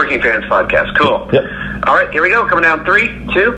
Working Fans Podcast. Cool. Yep. All right, here we go. Coming down 3, 2.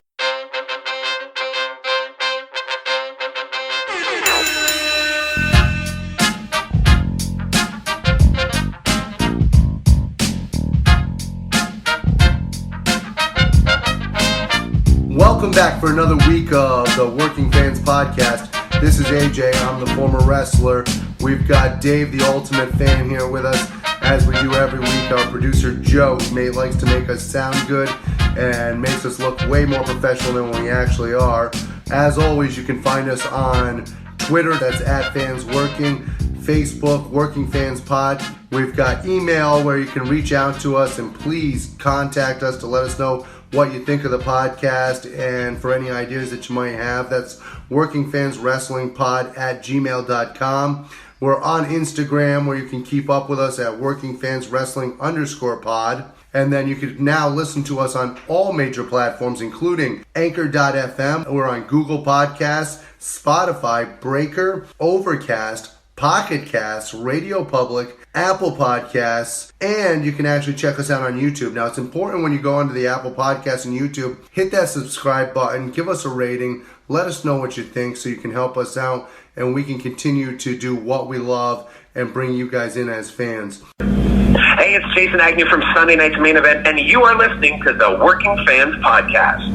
Welcome back for another week of the Working Fans Podcast. This is AJ. I'm the former wrestler. We've got Dave, the ultimate fan, here with us as we do every week. Our producer Joe likes to make us sound good and makes us look way more professional than we actually are. As always, you can find us on Twitter, that's @FansWorking, Facebook, Working Fans Pod. We've got email where you can reach out to us and please contact us to let us know what you think of the podcast and for any ideas that you might have. That's workingfanswrestlingpod@gmail.com. We're on Instagram where you can keep up with us at workingfanswrestling_pod. And then you can now listen to us on all major platforms, including Anchor.fm. We're on Google Podcasts, Spotify, Breaker, Overcast, Pocket Casts, Radio Public, Apple Podcasts, and you can actually check us out on YouTube. Now, it's important when you go onto the Apple Podcasts and YouTube, hit that subscribe button, give us a rating, let us know what you think so you can help us out and we can continue to do what we love and bring you guys in as fans. Hey, it's Jason Agnew from Sunday Night's Main Event, and you are listening to the Working Fans Podcast.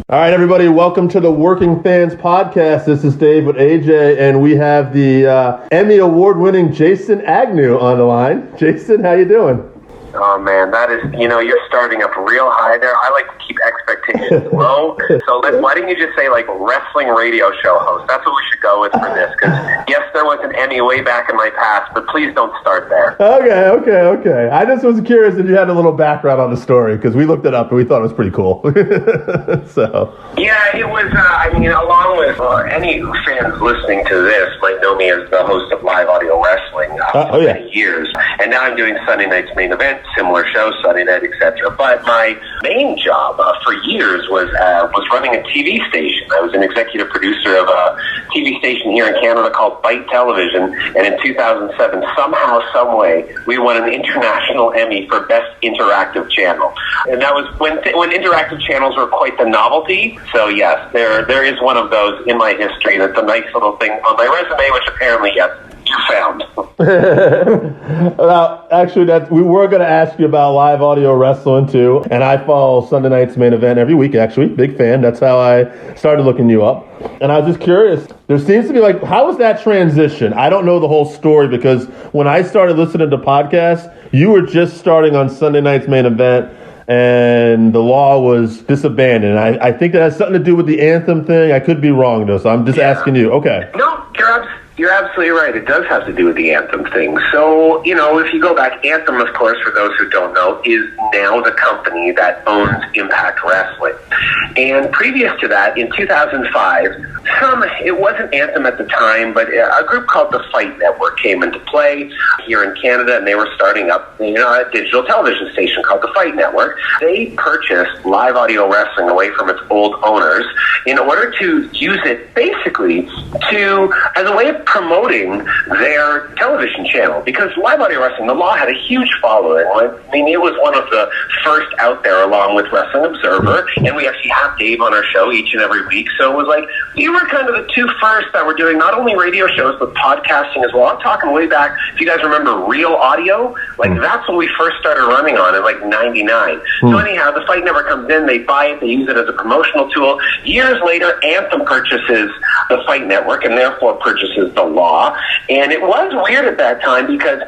All right, everybody, welcome to the Working Fans Podcast. This is Dave with AJ, and we have the Emmy Award-winning Jason Agnew on the line. Jason, how you doing? Oh, man, that is, you're starting up real high there. I like to keep expectations low. So why didn't you just say, wrestling radio show host? That's what we should go with for this. Because, yes, there was an Emmy way back in my past, but please don't start there. Okay. I just was curious if you had a little background on the story, because we looked it up and we thought it was pretty cool. So. Yeah, it was, along with any fans listening to this might know me as the host of Live Audio Wrestling for many years. And now I'm doing Sunday Night's Main Event, similar shows, Sunday Night, etc. But my main job for years was running a TV station. I was an executive producer of a TV station here in Canada called Bite Television, and in 2007, somehow, someway, we won an international Emmy for Best Interactive Channel. And that was when interactive channels were quite the novelty. So yes, there is one of those in my history. That's a nice little thing on my resume, which apparently, yes, you found. Well, actually, we were going to ask you about live audio wrestling too, and I follow Sunday Night's Main Event every week. Actually, big fan. That's how I started looking you up. And I was just curious. There seems to be how was that transition? I don't know the whole story because when I started listening to podcasts, you were just starting on Sunday Night's Main Event. And the law was disbanded. And I think that has something to do with the anthem thing. I could be wrong, though, so I'm just asking you. Okay. No, you're absolutely right. It does have to do with the Anthem thing. So, if you go back, Anthem, of course, for those who don't know, is now the company that owns Impact Wrestling. And previous to that, in 2005, it wasn't Anthem at the time, but a group called the Fight Network came into play here in Canada, and they were starting up a digital television station called the Fight Network. They purchased Live Audio Wrestling away from its old owners in order to use it basically as a way of promoting their television channel, because Live Audio Wrestling, the law had a huge following. I mean, it was one of the first out there along with Wrestling Observer, and we actually have Dave on our show each and every week, so it was we were kind of the two first that were doing not only radio shows, but podcasting as well. I'm talking way back, if you guys remember Real Audio, that's what we first started running on in 99. So anyhow, the Fight Network comes in, they buy it, they use it as a promotional tool. Years later, Anthem purchases the Fight Network and therefore purchases the law. And it was weird at that time because,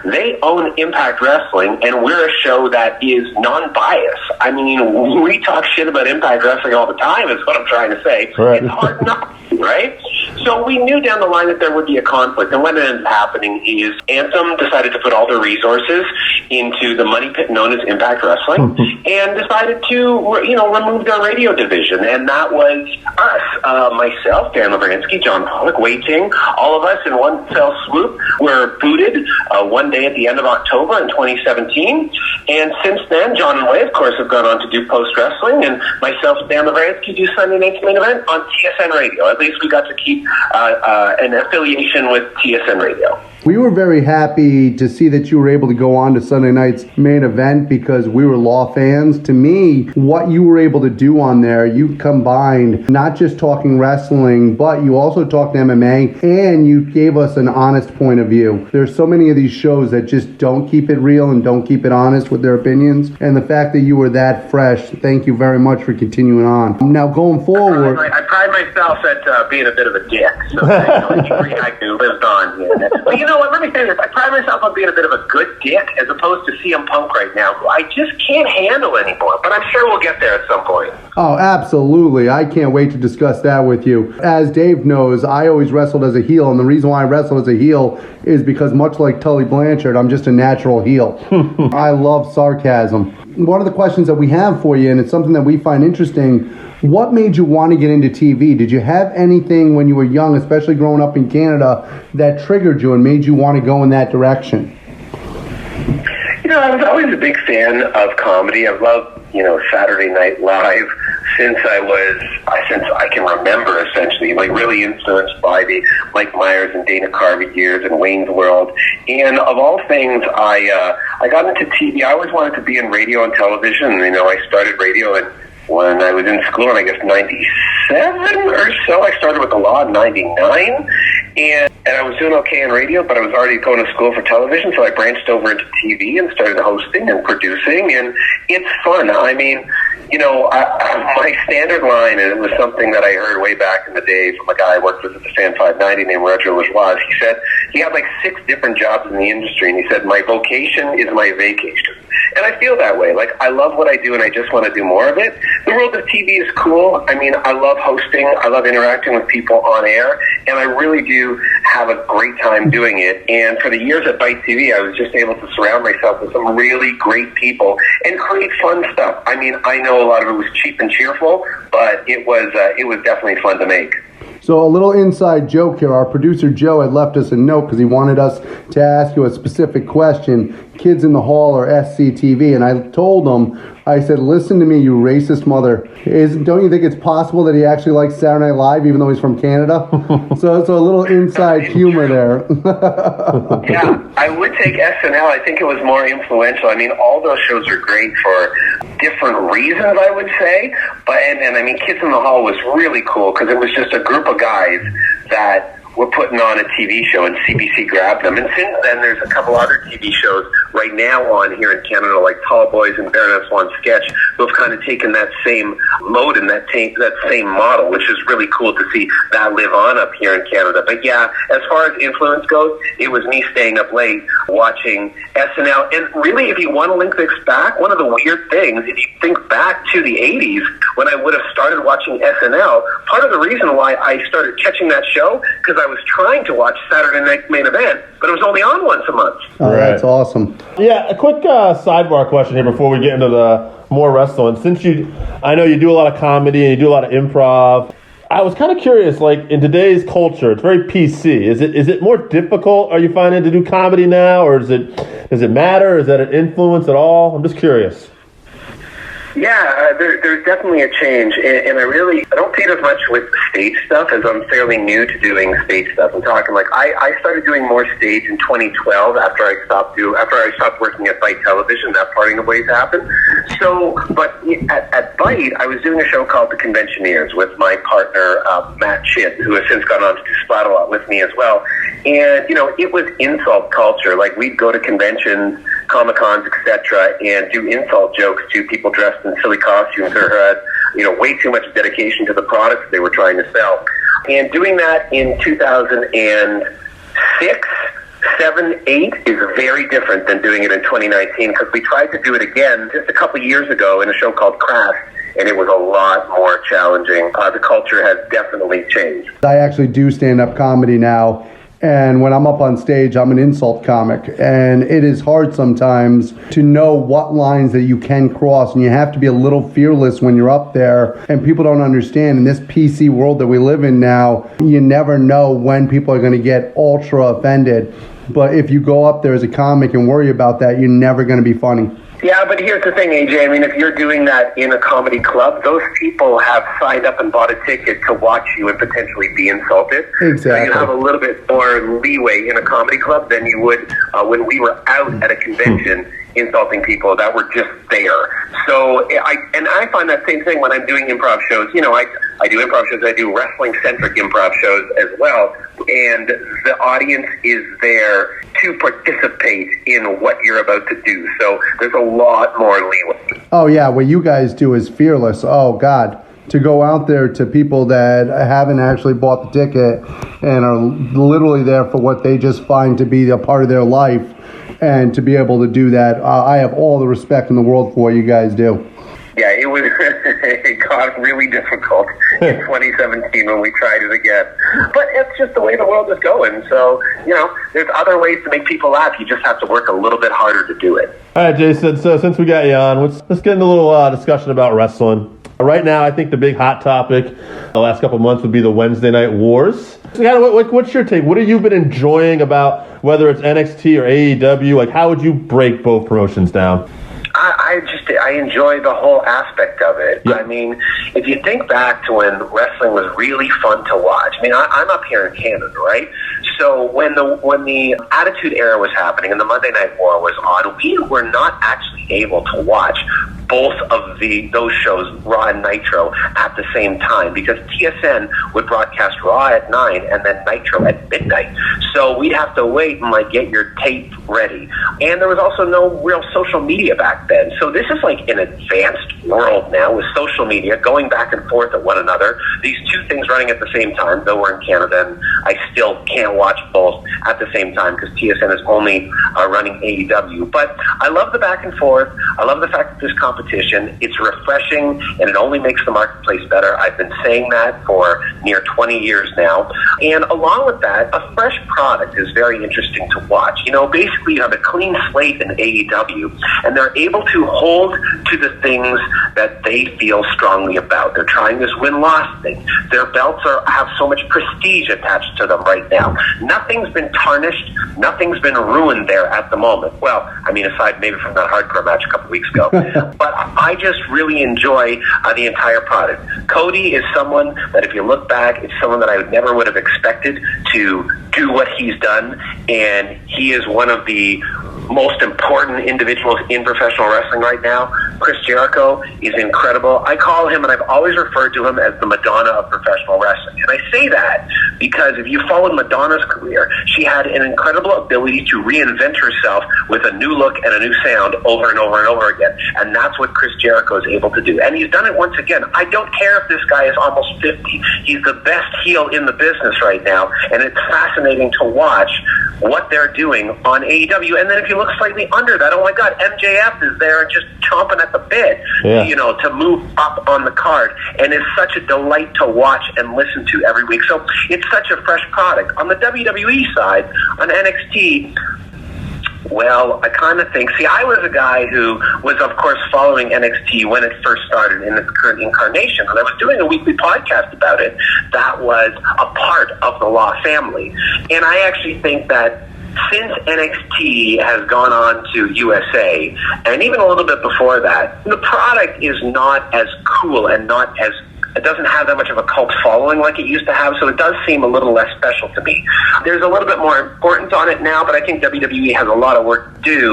they own Impact Wrestling and we're a show that is non-biased. I mean, we talk shit about Impact Wrestling all the time is what I'm trying to say. Right. It's hard not to, right? So we knew down the line that there would be a conflict. And what ended up happening is Anthem decided to put all their resources into the money pit known as Impact Wrestling and decided to, remove their radio division. And that was us, myself, Dan Lavransky, John Pollock, Wei Ting, all of us in one fell swoop were booted one day at the end of October in 2017. And since then, John and Wei, of course, have gone on to do Post Wrestling, and myself, Dan Lavransky, do Sunday Night's Main Event on TSN Radio. At least we got to keep an affiliation with TSN Radio. We were very happy to see that you were able to go on to Sunday night's main event because we were Law fans. To me, what you were able to do on there, you combined not just talking wrestling, but you also talked MMA, and you gave us an honest point of view. There's so many of these shows that just don't keep it real and don't keep it honest with their opinions, and the fact that you were that fresh, thank you very much for continuing on. Now, going forward... I pride myself at being a bit of a dick, so Jason Agnew lives on here. But you know what, let me say this, I pride myself on being a bit of a good dick as opposed to CM Punk right now, who I just can't handle anymore, but I'm sure we'll get there at some point. Oh, absolutely. I can't wait to discuss that with you. As Dave knows, I always wrestled as a heel, and the reason why I wrestled as a heel is because much like Tully Blanchard, I'm just a natural heel. I love sarcasm. One of the questions that we have for you, and it's something that we find interesting, what made you want to get into TV? Did you have anything when you were young, especially growing up in Canada, that triggered you and made you want to go in that direction? You know, I was always a big fan of comedy. I've loved, Saturday Night Live since I can remember, essentially, like really influenced by the Mike Myers and Dana Carvey years and Wayne's World. And of all things, I got into TV. I always wanted to be in radio and television. I started radio when I was in school in, I guess, 97 or so. I started with the law in 99. And I was doing okay in radio, but I was already going to school for television, so I branched over into TV and started hosting and producing, and it's fun. I mean, my standard line, and it was something that I heard way back in the day from a guy I worked with at the Fan 590 named Roger Lajoie. He said he had like 6 different jobs in the industry, and he said, my vocation is my vacation. And I feel that way. Like, I love what I do, and I just want to do more of it. The world of TV is cool. I mean, I love hosting. I love interacting with people on air, and I really do have a great time doing it. And for the years at Bite TV, I was just able to surround myself with some really great people and create fun stuff. I mean, I know a lot of it was cheap and cheerful, but it was definitely fun to make. So a little inside joke here. Our producer Joe had left us a note because he wanted us to ask you a specific question. Kids in the Hall or SCTV, and I told him, I said, listen to me, you racist mother. Don't you think it's possible that he actually likes Saturday Night Live even though he's from Canada? so a little inside humor there. Yeah, I would take SNL. I think it was more influential. I mean, all those shows are great for different reasons, I would say. But and I mean, Kids in the Hall was really cool because it was just a group of guys that were putting on a TV show, and CBC grabbed them. And since then, there's a couple other TV shows right now on here in Canada, like Tall Boys and Baroness One Sketch, who have kind of taken that same mode and that same model, which is really cool to see that live on up here in Canada. But yeah, as far as influence goes, it was me staying up late watching SNL. And really, if you want to link this back, one of the weird things, if you think back to the 80s, when I would have started watching SNL, part of the reason why I started catching that show, because I was trying to watch Saturday Night Main Event, but it was only on once a month. Oh, that's awesome. Yeah, a quick sidebar question here before we get into the more wrestling. Since I know you do a lot of comedy and you do a lot of improv, I was kind of curious, like in today's culture, it's very PC. Is it more difficult, are you finding, to do comedy now, or does it matter? Is that an influence at all? I'm just curious. Yeah, there's definitely a change, and I don't see it as much with stage stuff, as I'm fairly new to doing stage stuff. I'm talking like I started doing more stage in 2012 after I stopped working at Bite Television. That parting of ways happened. So, but at Bite, I was doing a show called The Conventioneers with my partner Matt Chitt, who has since gone on to do Splat a lot with me as well. And it was insult culture. Like, we'd go to conventions, Comic-Cons, etc., and do insult jokes to people dressed in silly costumes or had, way too much dedication to the products they were trying to sell. And doing that in 2006, 7, 8 is very different than doing it in 2019, because we tried to do it again just a couple years ago in a show called Craft, and it was a lot more challenging. The culture has definitely changed. I actually do stand-up comedy now. And when I'm up on stage, I'm an insult comic. And it is hard sometimes to know what lines that you can cross. And you have to be a little fearless when you're up there. And people don't understand. In this PC world that we live in now, you never know when people are going to get ultra offended. But if you go up there as a comic and worry about that, you're never going to be funny. Yeah, but here's the thing, AJ. I mean, if you're doing that in a comedy club, those people have signed up and bought a ticket to watch you and potentially be insulted. Exactly. So you have a little bit more leeway in a comedy club than you would when we were out at a convention insulting people that were just there. So I find that same thing when I'm doing improv shows. You know, I do improv shows. I do wrestling-centric improv shows as well. And the audience is there to participate in what you're about to do. So there's a lot more leeway. Oh, yeah. What you guys do is fearless. Oh, God. To go out there to people that haven't actually bought the ticket and are literally there for what they just find to be a part of their life, and to be able to do that, I have all the respect in the world for what you guys do. Yeah, it got really difficult in 2017 when we tried it again. But it's just the way the world is going. So, you know, there's other ways to make people laugh. You just have to work a little bit harder to do it. All right, Jason, so since we got you on, let's get into a little discussion about wrestling. Right now, I think the big hot topic the last couple of months would be the Wednesday Night Wars. So what's your take? What have you been enjoying about whether it's NXT or AEW? Like, how would you break both promotions down? I enjoy the whole aspect of it. Yeah. I mean, if you think back to when wrestling was really fun to watch. I mean, I'm up here in Canada, right? So when the Attitude Era was happening and the Monday Night War was on, we were not actually able to watch both of those shows, Raw and Nitro, at the same time, because TSN would broadcast Raw at 9 and then Nitro at midnight. So we'd have to wait and get your tape ready. And there was also no real social media back then. So this is like an advanced world now with social media going back and forth at one another. These two things running at the same time, though we're in Canada and I still can't watch both at the same time because TSN is only running AEW. But I love the back and forth. I love the fact that there's competition. It's refreshing and it only makes the marketplace better. I've been saying that for near 20 years now. And along with that, a fresh product is very interesting to watch. You know, basically you have a clean slate in AEW and they're able to hold to the things that they feel strongly about. They're trying this win-loss thing. Their belts have so much prestige attached to them right now. Nothing's been tarnished. Nothing's been ruined there at the moment. Well, I mean, aside maybe from that hardcore match a couple weeks ago. But I just really enjoy the entire product. Cody is someone that if you look back, it's someone that I never would have expected to do what he's done. And he is one of the most important individuals in professional wrestling right now. Chris Jericho is incredible. I call him, and I've always referred to him as the Madonna of professional wrestling. And I say that because if you followed Madonna's career, she had an incredible ability to reinvent herself with a new look and a new sound over and over and over again. And that's what Chris Jericho is able to do. And he's done it once again. I don't care if this guy is almost 50. He's the best heel in the business right now. And it's fascinating to watch what they're doing on AEW. And then if you look slightly under that, oh my God, MJF is there and just chomping at the bit, you know, to move up on the card. And it's such a delight to watch and listen to every week. So it's such a fresh product. On the WWE side, on NXT, well, I kind of think, I was a guy who was, of course, following NXT when it first started in its current incarnation, and I was doing a weekly podcast about it that was a part of the Law family. And I actually think that since NXT has gone on to USA, and even a little bit before that, the product is not as cool and not as it doesn't have that much of a cult following like it used to have, so it does seem a little less special to me. There's a little bit more importance on it now, but I think WWE has a lot of work to do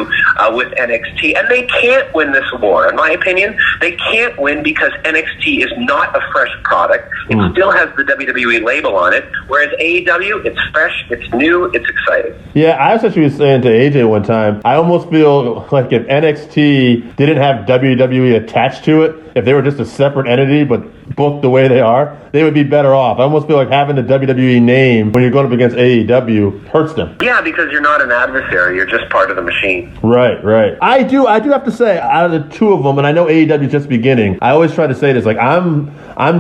with NXT, and they can't win this war. In my opinion, they can't win because NXT is not a fresh product. It still has the WWE label on it, whereas AEW, it's fresh, it's new, it's exciting. Yeah, I was actually saying to AJ one time, I almost feel like if NXT didn't have WWE attached to it, if they were just a separate entity but booked the way they are, they would be better off. I almost feel like having the WWE name when you're going up against AEW hurts them. Yeah, because you're not an adversary, you're just part of the machine. Right. I do have to say, out of the two of them, and I know AEW is just beginning, I always try to say this, like I'm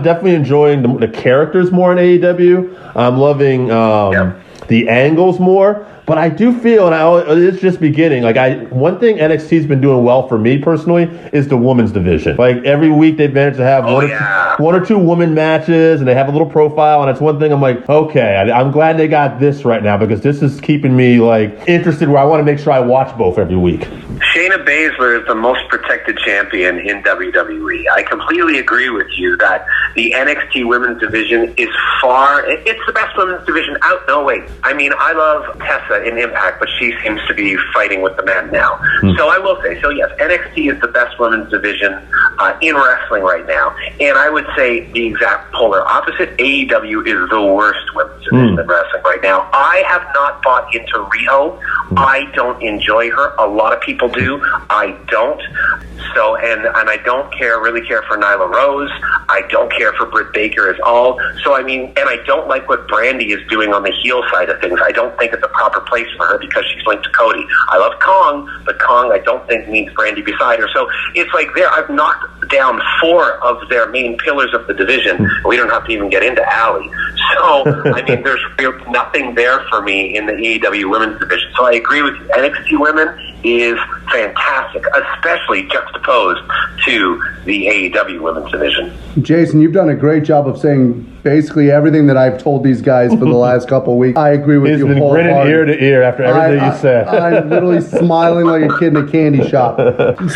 definitely enjoying the characters more in AEW. I'm loving the angles more. But I do feel, and it's just beginning, one thing NXT's been doing well for me personally is the women's division. Like, every week they've managed to have one or two women matches and they have a little profile, and it's one thing I'm like, okay, I'm glad they got this right now because this is keeping me like interested where I want to make sure I watch both every week. Shayna Baszler is the most protected champion in WWE. I completely agree with you that the NXT women's division is it's the best women's division out. No, wait. I mean, I love Tessa in Impact, but she seems to be fighting with the men now. So I will say, so yes, NXT is the best women's division in wrestling right now. And I would say the exact polar opposite. AEW is the worst women's division in wrestling right now. I have not bought into Riho. I don't enjoy her. A lot of people do. I don't. So, and I don't really care for Nyla Rose. I don't care for Britt Baker at all. So, I mean, and I don't like what Brandy is doing on the heel side of things. I don't think it's a proper place for her because she's linked to Cody. I love Kong, but Kong I don't think needs Brandy beside her. So it's like I've knocked down 4 of their main pillars of the division. We don't have to even get into Allie. So, I mean, there's nothing there for me in the AEW women's division. So I agree with you. NXT women is fantastic, especially juxtaposed to the AEW women's division. Jason, you've done a great job of saying basically everything that I've told these guys for the last couple of weeks. I agree with you. He's been grinning ear to ear after everything you said. I'm literally smiling like a kid in a candy shop.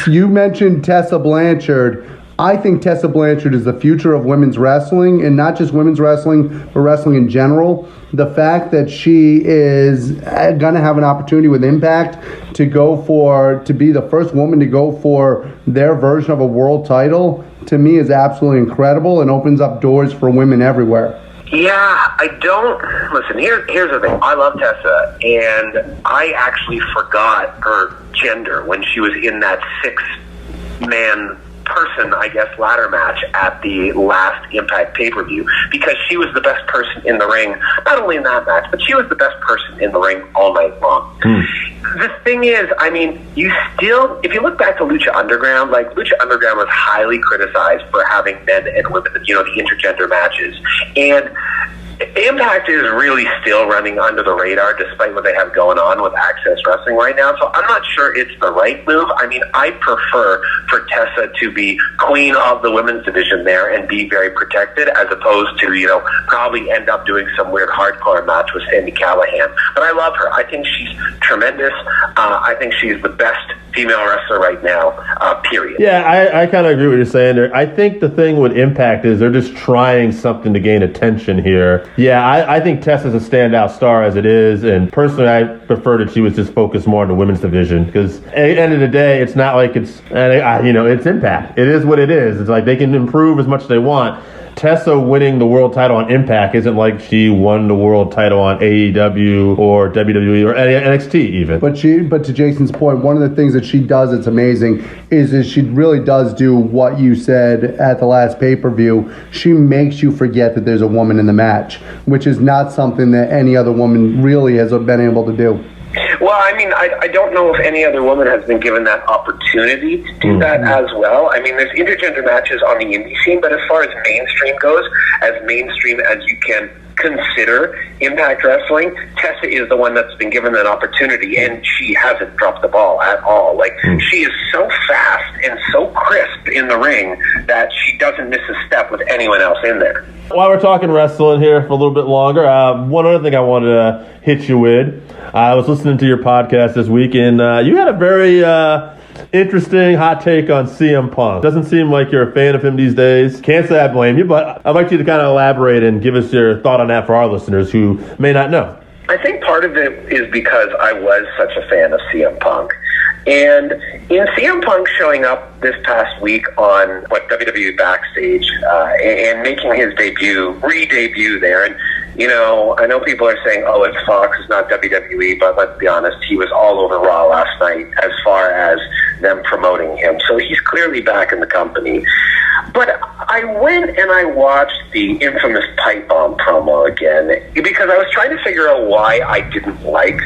You mentioned Tessa Blanchard. I think Tessa Blanchard is the future of women's wrestling, and not just women's wrestling, but wrestling in general. The fact that she is going to have an opportunity with Impact to be the first woman to go for their version of a world title, to me is absolutely incredible and opens up doors for women everywhere. Yeah, listen, here's the thing. I love Tessa, and I actually forgot her gender when she was in that 6-man person, I guess, ladder match at the last Impact pay-per-view, because she was the best person in the ring, not only in that match, but she was the best person in the ring all night long. The thing is, I mean, if you look back to Lucha Underground, like Lucha Underground was highly criticized for having men and women, the intergender matches, and Impact is really still running under the radar despite what they have going on with Access Wrestling right now, so I'm not sure it's the right move. I mean, I prefer for Tessa to be queen of the women's division there and be very protected, as opposed to, probably end up doing some weird hardcore match with Sami Callihan. But I love her. I think she's tremendous. I think she's the best female wrestler right now, period. Yeah, I kind of agree with what you're saying there. I think the thing with Impact is they're just trying something to gain attention here. Yeah, I think Tessa's a standout star as it is, and personally I prefer that she was just focused more on the women's division, because at the end of the day, it's not like it's Impact. It is what it is. It's like they can improve as much as they want. Tessa winning the world title on Impact isn't like she won the world title on AEW or WWE or NXT even. But to Jason's point, one of the things that she does that's amazing is she really does do what you said at the last pay-per-view. She makes you forget that there's a woman in the match, which is not something that any other woman really has been able to do. Well, I mean, I don't know if any other woman has been given that opportunity to do that as well. I mean, there's intergender matches on the indie scene, but as far as mainstream goes, as mainstream as you can consider Impact Wrestling, Tessa is the one that's been given that opportunity, and she hasn't dropped the ball at all. Like, she is so fast and so crisp in the ring that she doesn't miss a step with anyone else in there. While we're talking wrestling here for a little bit longer, one other thing I wanted to hit you with. I was listening to your podcast this week, and you had a very interesting hot take on CM Punk. Doesn't seem like you're a fan of him these days. Can't say I blame you, but I'd like you to kind of elaborate and give us your thought on that for our listeners who may not know. I think part of it is because I was such a fan of CM Punk. And in CM Punk showing up this past week on WWE Backstage and making his re-debut there, and I know people are saying, oh, it's Fox, it's not WWE, but let's be honest, he was all over Raw last night as far as them promoting him. So he's clearly back in the company. But I went and I watched the infamous pipe bomb promo again because I was trying to figure out why I didn't like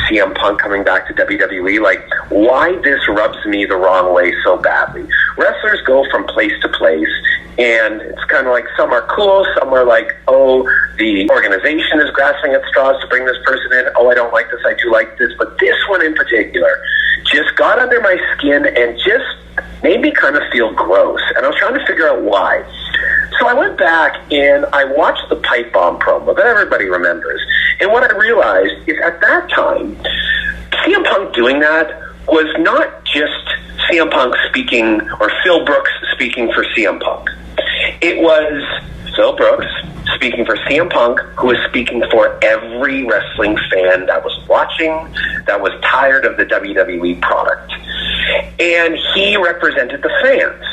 CM Punk coming back to WWE, like why this rubs me the wrong way so badly. Wrestlers go from place to place, and it's kind of like some are cool, some are like, oh, the organization is grasping at straws to bring this person in. Oh, I don't like this, I do like this. But this one in particular just got under my skin and just made me kind of feel gross. And I was trying to figure out why. So I went back and I watched the pipe bomb promo that everybody remembers. And what I realized is at that time, CM Punk doing that was not just CM Punk speaking or Phil Brooks speaking for CM Punk. It was Phil Brooks speaking for CM Punk, who was speaking for every wrestling fan that was watching, that was tired of the WWE product. And he represented the fans.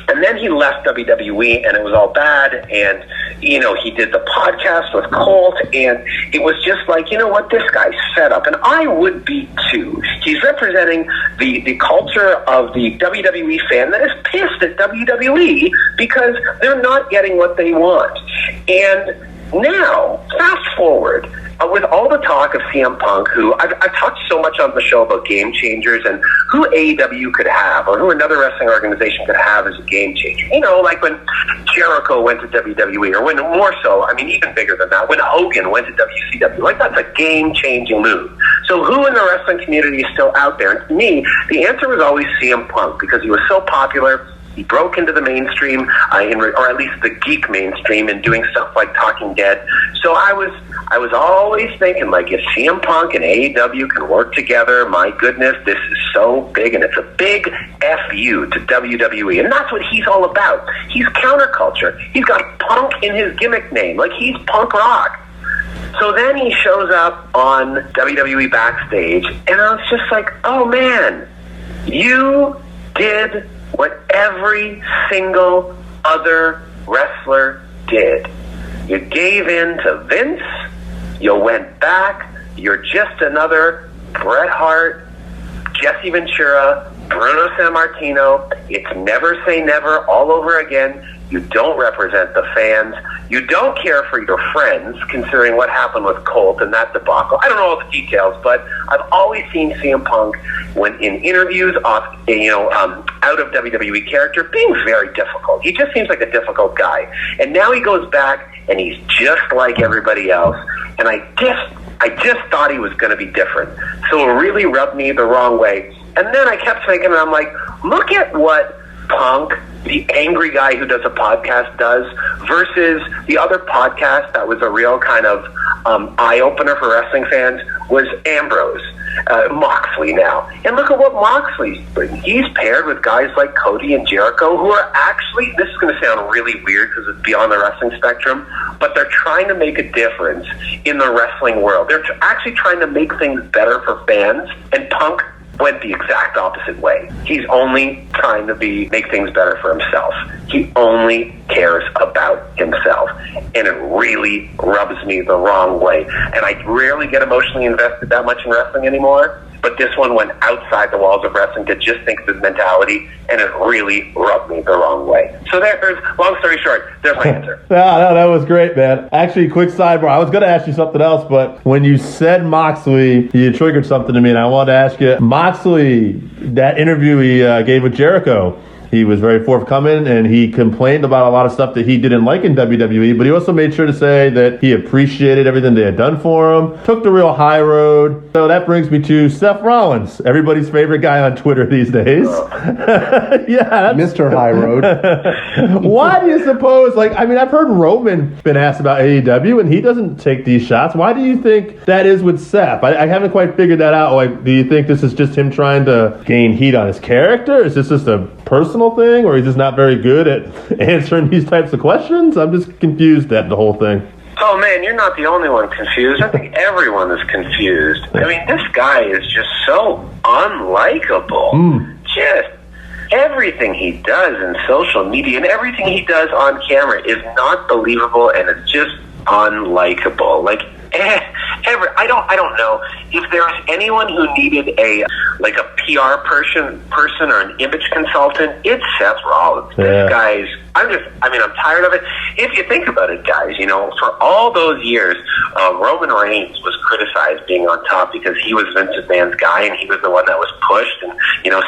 And then he left WWE, and it was all bad, and, you know, he did the podcast with Colt, and it was just like, you know what, this guy's fed up, and I would be too. He's representing the culture of the WWE fan that is pissed at WWE because they're not getting what they want. And now, fast forward, with all the talk of CM Punk, who I've talked so much on the show about game changers and who AEW could have or who another wrestling organization could have as a game changer. You know, like when Jericho went to WWE, or when more so, I mean, even bigger than that, when Hogan went to WCW. Like, that's a game-changing move. So who in the wrestling community is still out there? And to me, the answer was always CM Punk, because he was so popular. He broke into the mainstream, or at least the geek mainstream, in doing stuff like Talking Dead. So I was always thinking, like, if CM Punk and AEW can work together, my goodness, this is so big, and it's a big F-U to WWE. And that's what he's all about. He's counterculture. He's got Punk in his gimmick name. Like, he's punk rock. So then he shows up on WWE Backstage, and I was just like, oh, man, you did what every single other wrestler did. You gave in to Vince, you went back, you're just another Bret Hart, Jesse Ventura, Bruno Sammartino. It's never say never all over again. You don't represent the fans. You don't care for your friends, considering what happened with Colt and that debacle. I don't know all the details, but I've always seen CM Punk, when in interviews, out of WWE character, being very difficult. He just seems like a difficult guy. And now he goes back, and he's just like everybody else. And I just thought he was going to be different. So it really rubbed me the wrong way. And then I kept thinking, and I'm like, look at what Punk, the angry guy who does a podcast, does versus the other podcast that was a real kind of eye-opener for wrestling fans was Ambrose, Moxley now. And look at what Moxley's doing. He's paired with guys like Cody and Jericho, who are actually, this is going to sound really weird because it's beyond the wrestling spectrum, but they're trying to make a difference in the wrestling world. They're actually trying to make things better for fans, and Punk went the exact opposite way. He's only trying to make things better for himself. He only cares about himself. And it really rubs me the wrong way. And I rarely get emotionally invested that much in wrestling anymore. But this one went outside the walls of wrestling to just think of his mentality, and it really rubbed me the wrong way. So there's, long story short, there's my answer. No, that was great, man. Actually, quick sidebar. I was going to ask you something else, but when you said Moxley, you triggered something to me, and I wanted to ask you, Moxley, that interview he gave with Jericho, he was very forthcoming, and he complained about a lot of stuff that he didn't like in WWE, but he also made sure to say that he appreciated everything they had done for him, took the real high road. So that brings me to Seth Rollins, everybody's favorite guy on Twitter these days. Yeah, Mr. High Road. Why do you suppose, I've heard Roman been asked about AEW, and he doesn't take these shots. Why do you think that is with Seth? I haven't quite figured that out. Like, do you think this is just him trying to gain heat on his character? Is this just a personal thing, or he's just not very good at answering these types of questions? I'm just confused at the whole thing. Oh man, you're not the only one confused. I think everyone is confused. I mean, this guy is just so unlikable. Just everything he does in social media and everything he does on camera is not believable, and it's just unlikable. Like, I don't know if there was anyone who needed a PR person or an image consultant. It's Seth Rollins. Yeah. This guy's. I'm tired of it. If you think about it, guys, for all those years, Roman Reigns was criticized being on top because he was Vince McMahon's guy, and he was the one that was pushed, and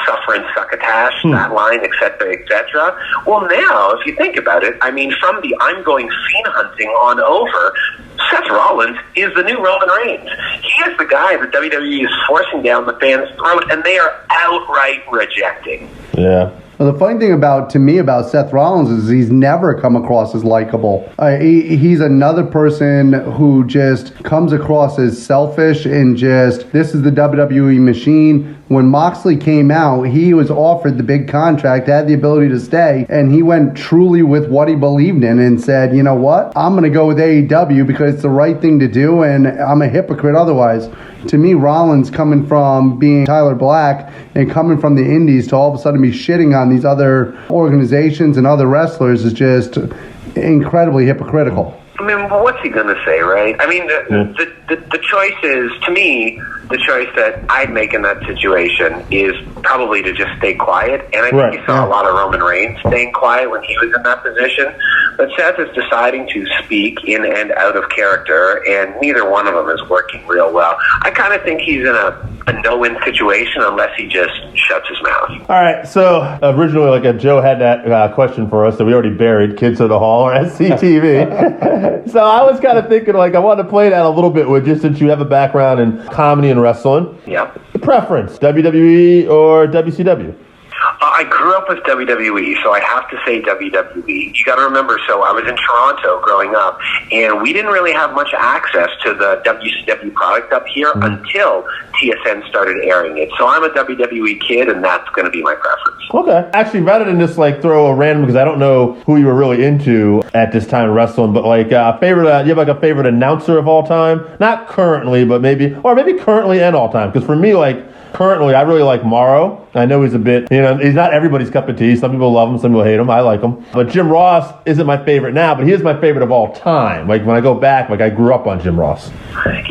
suffer and succotash, that line, etc., etc. Well, now, if you think about it, from the I'm going fiend hunting on over, Seth Rollins is the new Roman Reigns. He is the guy that WWE is forcing down the fans' throat, and they are outright rejecting. Yeah. Well, the funny thing to me about Seth Rollins is he's never come across as likable. He's another person who just comes across as selfish and just, this is the WWE machine. When Moxley came out, he was offered the big contract, had the ability to stay, and he went truly with what he believed in and said, you know what, I'm going to go with AEW because it's the right thing to do, and I'm a hypocrite otherwise. To me, Rollins coming from being Tyler Black and coming from the indies to all of a sudden be shitting on these other organizations and other wrestlers is just incredibly hypocritical. I mean, what's he going to say, right? I mean, the choice is, to me, the choice that I'd make in that situation is probably to just stay quiet. And I think you saw a lot of Roman Reigns staying quiet when he was in that position. But Seth is deciding to speak in and out of character, and neither one of them is working real well. I kind of think he's in a no-win situation unless he just shuts his mouth. All right, so originally, Joe had that question for us that we already buried, Kids of the Hall or SCTV. So I was kind of thinking, I wanted to play that a little bit with you since you have a background in comedy and wrestling. Yeah. The preference, WWE or WCW? I grew up with WWE, so I have to say WWE. You got to remember, so I was in Toronto growing up, and we didn't really have much access to the WCW product up here until TSN started airing it. So I'm a WWE kid, and that's going to be my preference. Okay. Actually, rather than just throw a random, because I don't know who you were really into at this time in wrestling, but a favorite, you have a favorite announcer of all time? Not currently, but maybe currently and all time. Because for me, currently, I really like Morrow. I know he's a bit, he's not everybody's cup of tea. Some people love him, some people hate him. I like him. But Jim Ross isn't my favorite now, but he is my favorite of all time. When I go back, I grew up on Jim Ross.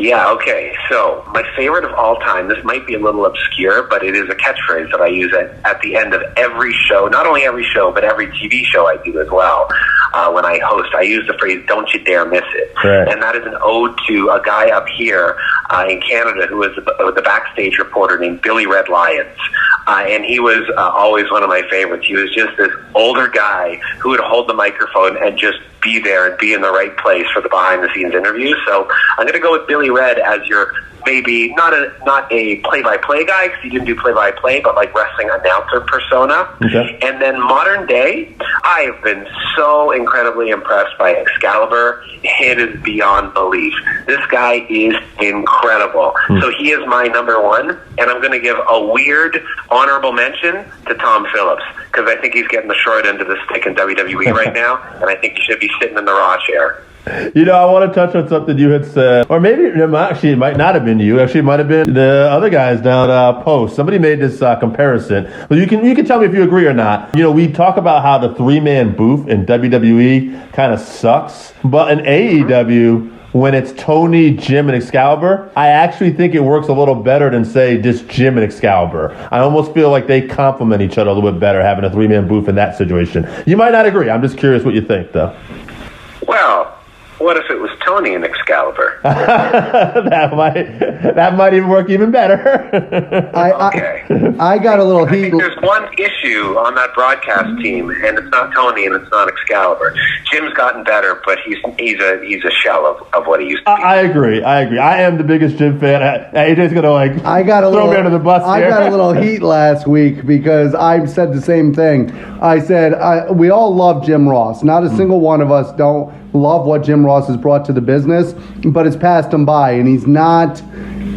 Yeah, okay. So my favorite of all time, this might be a little obscure, but it is a catchphrase that I use at the end of every show. Not only every show, but every TV show I do as well. When I host, I use the phrase, "Don't you dare miss it." Right. And that is an ode to a guy up here in Canada who was the backstage reporter named Billy Red Lyons. And he was always one of my favorites. He was just this older guy who would hold the microphone and just be there and be in the right place for the behind-the-scenes interviews. So I'm going to go with Billy Red as your maybe not a play-by-play guy, because he didn't do play-by-play, but wrestling announcer persona. Okay. And then modern day, I have been so incredibly impressed by Excalibur. It is beyond belief. This guy is incredible. So he is my number one, and I'm going to give a weird honorable mention to Tom Phillips, because I think he's getting the short end of the stick in WWE right now, and I think he should be sitting in the Raw chair. I want to touch on something you had said, or maybe actually it might not have been you. Actually, it might have been the other guys down at Post. Somebody made this comparison. Well, you can tell me if you agree or not. We talk about how the three-man booth in WWE kind of sucks, but in AEW, when it's Tony, Jim, and Excalibur, I actually think it works a little better than, say, just Jim and Excalibur. I almost feel like they complement each other a little bit better having a three-man booth in that situation. You might not agree. I'm just curious what you think, though. Well, what if it was Tony and Excalibur? that might even work even better. I got a little heat. I think there's one issue on that broadcast team, and it's not Tony and it's not Excalibur. Jim's gotten better, but he's a shell of what he used to be. I agree. I am the biggest Jim fan. AJ's gonna throw me under the bus. I got a little heat last week because I said the same thing. I said we all love Jim Ross. Not a single one of us don't love what Jim Ross has brought to the business, but it's passed him by, and he's not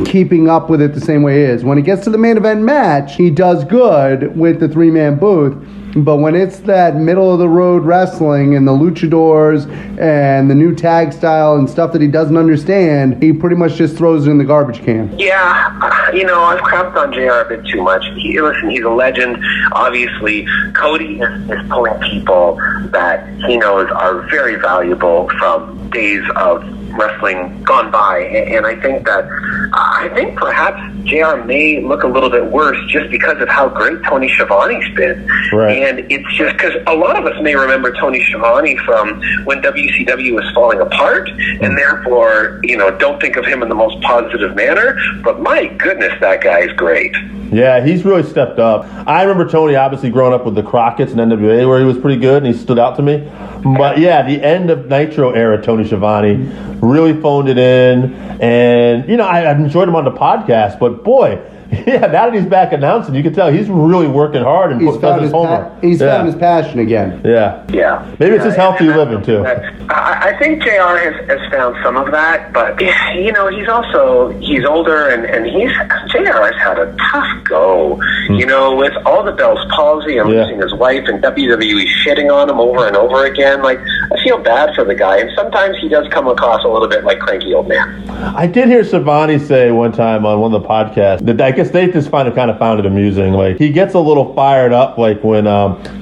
keeping up with it the same way he is. When he gets to the main event match, he does good with the three-man booth, but when it's that middle-of-the-road wrestling and the luchadors and the new tag style and stuff that he doesn't understand, he pretty much just throws it in the garbage can. Yeah, I've crapped on JR a bit too much. He's a legend. Obviously, Cody is pulling people that he knows are very valuable from days of wrestling gone by, and I think perhaps JR may look a little bit worse just because of how great Tony Schiavone's been. Right. And it's just because a lot of us may remember Tony Schiavone from when WCW was falling apart, and therefore, don't think of him in the most positive manner, but my goodness, that guy is great. Yeah, he's really stepped up. I remember Tony obviously growing up with the Crockett's and NWA where he was pretty good and he stood out to me. But yeah, the end of Nitro era, Tony Schiavone really phoned it in. And, I've enjoyed him on the podcast, but boy, Yeah, now that he's back announcing, you can tell he's really working hard and does his homework. He's found his passion again. Yeah. Yeah. Maybe it's just healthy living, too. I think JR has found some of that, but, you know, he's older, and JR has had a tough go, you know, with all the Bell's palsy and losing his wife and WWE shitting on him over and over again. Like, I feel bad for the guy, and sometimes he does come across a little bit like cranky old man. I did hear Shivani say one time on one of the podcasts that I guess they just kind of found it amusing. Like, he gets a little fired up, like when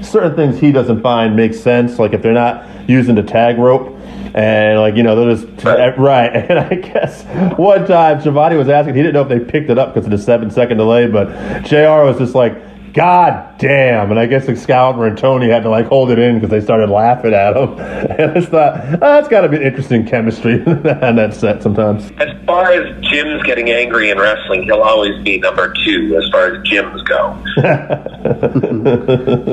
certain things he doesn't find make sense, like if they're not using the tag rope. And, like, you know, they're just right. And I guess one time Shivani was asking, he didn't know if they picked it up because of the 7-second delay, but JR was just like, God damn. And I guess Excalibur and Tony had to, like, hold it in because they started laughing at him. And I just thought, that's got to be interesting chemistry on that set sometimes. As far as Jim's getting angry in wrestling, he'll always be number 2 as far as gyms go.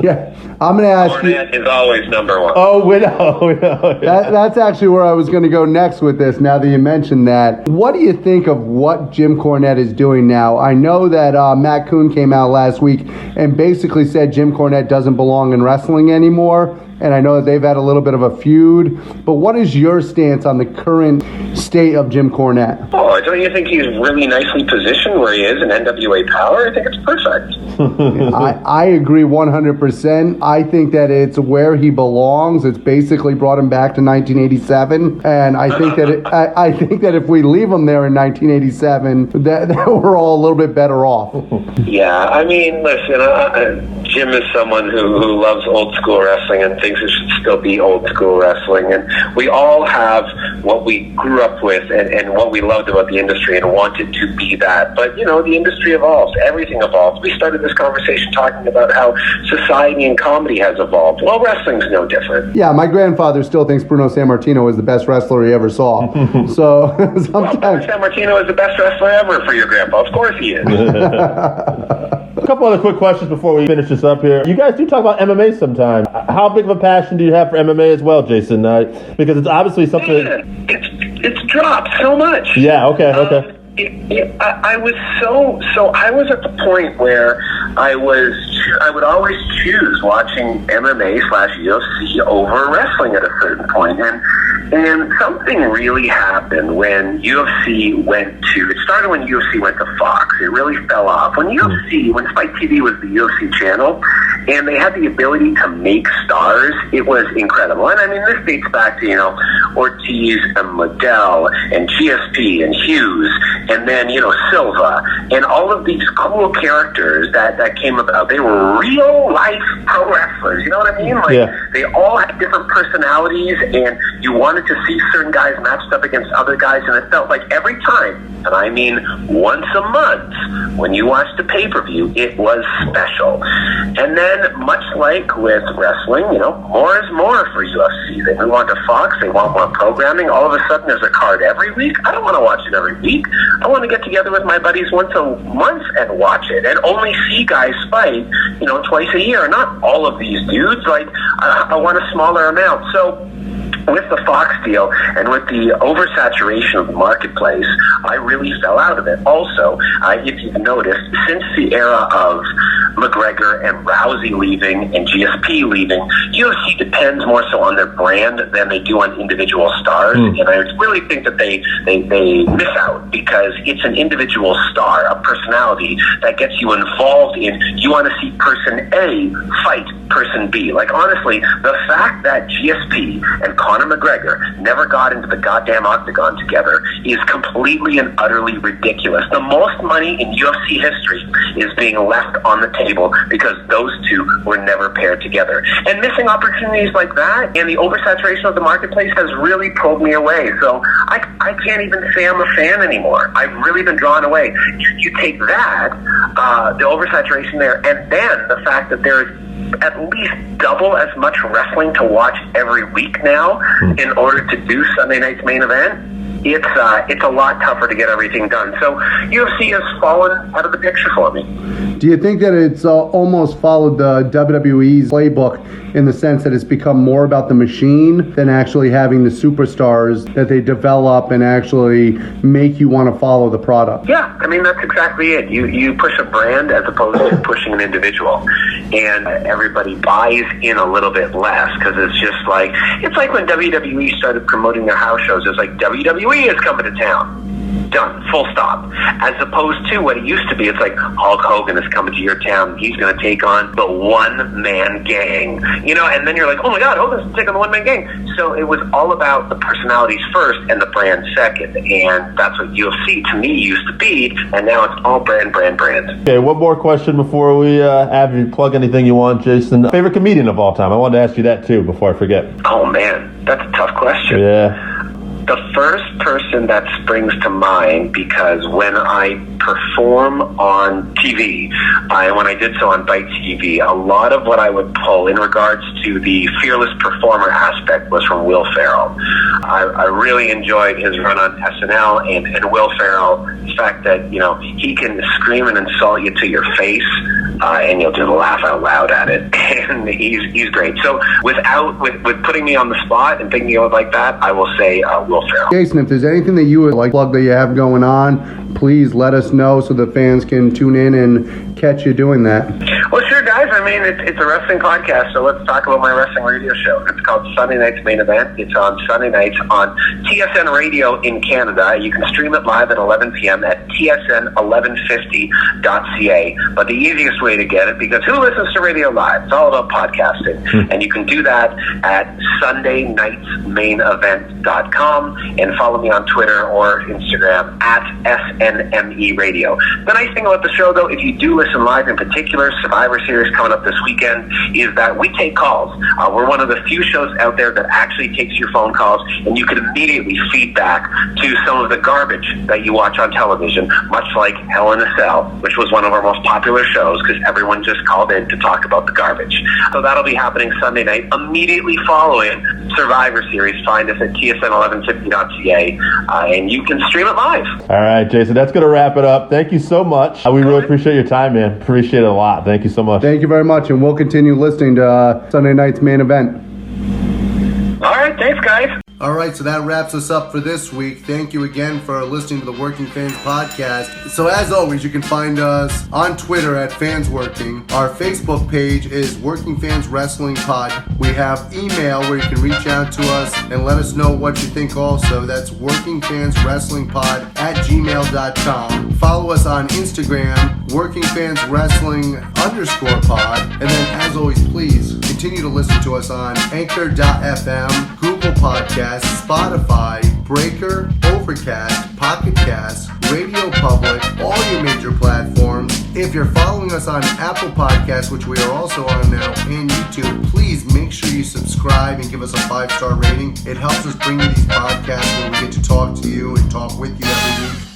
Yeah, I'm going to ask you. Cornette is always number 1. Oh, we know. That's actually where I was going to go next with this, now that you mentioned that. What do you think of what Jim Cornette is doing now? I know that Matt Kuhn came out last week and basically said Jim Cornette doesn't belong in wrestling anymore. And I know that they've had a little bit of a feud. But what is your stance on the current state of Jim Cornette? Oh, don't you think he's really nicely positioned where he is in NWA Power? I think it's perfect. I agree 100%. I think that it's where he belongs. It's basically brought him back to 1987. And I think that I think that if we leave him there in 1987, that we're all a little bit better off. Yeah, I mean, listen, Jim is someone who loves old school wrestling and thinks it should still be old school wrestling. And we all have what we grew up with and what we loved about the industry and wanted to be that. But, you know, the industry evolves. Everything evolves. We started this conversation talking about how society and comedy has evolved. Well, wrestling's no different. Yeah, my grandfather still thinks Bruno Sammartino is the best wrestler he ever saw. So sometimes... Well, Bruno Sammartino is the best wrestler ever for your grandpa. Of course he is. A couple other quick questions before we finish this up here. You guys do talk about MMA sometimes. How big of a passion do you have for MMA as well, Jason? Because it's obviously something... Man, it's dropped so much. Yeah, okay. I was I was at the point where I would always choose watching MMA/UFC over wrestling at a certain point. And something really happened when UFC went to, it started when UFC went to Fox. It really fell off. When Spike TV was the UFC channel, and they had the ability to make stars, it was incredible. And I mean, this dates back to, you know, Ortiz and Liddell and GSP and Hughes, and then, you know, Silva, and all of these cool characters that came about. They were real life pro wrestlers, you know what I mean? Like, they all had different personalities, and you wanted to see certain guys matched up against other guys, and it felt like every time, and I mean once a month, when you watched the pay-per-view, it was special. And then, much like with wrestling, you know, more is more for UFC. They move on to Fox, they want more programming. All of a sudden, there's a card every week. I don't want to watch it every week. I want to get together with my buddies once a month and watch it, and only see guys fight, you know, twice a year. Not all of these dudes. Like, I want a smaller amount. So, with the Fox deal and with the oversaturation of the marketplace, I really fell out of it. Also, if you've noticed, since the era of McGregor and Rousey leaving and GSP leaving, UFC depends more so on their brand than they do on individual stars. And I really think that they miss out, because it's an individual star, a personality that gets you involved in, you want to see person A fight person B. Like, honestly, the fact that GSP and Conor McGregor never got into the goddamn octagon together is completely and utterly ridiculous. The most money in UFC history is being left on the table because those two were never paired together. And missing opportunities like that and the oversaturation of the marketplace has really pulled me away. So I can't even say I'm a fan anymore. I've really been drawn away. You take that, the oversaturation there, and then the fact that there is at least double as much wrestling to watch every week now in order to do Sunday night's main event. it's a lot tougher to get everything done. So UFC has fallen out of the picture for me. Do you think that it's almost followed the WWE's playbook in the sense that it's become more about the machine than actually having the superstars that they develop and actually make you want to follow the product? Yeah, I mean, that's exactly it. You push a brand as opposed to pushing an individual. And everybody buys in a little bit less because it's like when WWE started promoting their house shows. It's like WWE is coming to town. Done. Full stop. As opposed to what it used to be, it's like Hulk Hogan is coming to your town. He's going to take on the one-man gang. And then you're like, oh my God, Hogan's taking on the one-man gang. So it was all about the personalities first and the brand second. And that's what UFC to me used to be. And now it's all brand. Okay, one more question before we have you plug anything you want, Jason. Favorite comedian of all time? I wanted to ask you that too before I forget. Oh man, that's a tough question. Yeah. The first person that springs to mind, because when I perform on TV, when I did so on Bite TV, a lot of what I would pull in regards to the fearless performer aspect was from Will Ferrell. I really enjoyed his run on SNL and Will Ferrell, the fact that, he can scream and insult you to your face, and you'll just laugh out loud at it. And he's great. So with putting me on the spot and thinking of it like that, I will say Will Ferrell. Jason, if there's anything that you would like plug that you have going on, please let us know so the fans can tune in and catch you doing that. Well, sure, guys. I mean, it's a wrestling podcast, so let's talk about my wrestling radio show. It's called Sunday Night's Main Event. It's on Sunday nights on TSN Radio in Canada. You can stream it live at 11 p.m. at tsn1150.ca. But the easiest way to get it, because who listens to radio live? It's all about podcasting. And you can do that at sundaynightsmainevent.com and follow me on Twitter or Instagram at SNME Radio. The nice thing about the show, though, if you do listen live in particular, Survivor Series coming up this weekend, is that we take calls. We're one of the few shows out there that actually takes your phone calls, and you can immediately feed back to some of the garbage that you watch on television, much like Hell in a Cell, which was one of our most popular shows because everyone just called in to talk about the garbage. So that'll be happening Sunday night, immediately following Survivor Series. Find us at tsn1150.ca, and you can stream it live. All right, Jason, that's going to wrap it up. Thank you so much. We really appreciate your time, man. Appreciate it a lot. Thank you so much. Thank you very much, and we'll continue listening to Sunday Night's Main Event. All right, thanks, guys. All right, so that wraps us up for this week. Thank you again for listening to the Working Fans Podcast. So as always, you can find us on Twitter at FansWorking. Our Facebook page is Working Fans Wrestling Pod. We have email where you can reach out to us and let us know what you think also. That's workingfanswrestlingpod@gmail.com. Follow us on Instagram, workingfanswrestling_pod. And then as always, please continue to listen to us on Anchor.fm, Google Podcasts, Spotify, Breaker, Overcast, Pocket Cast, Radio Public, all your major platforms. If you're following us on Apple Podcasts, which we are also on now, and YouTube, please make sure you subscribe and give us a 5-star rating. It helps us bring you these podcasts where we get to talk to you and talk with you every week.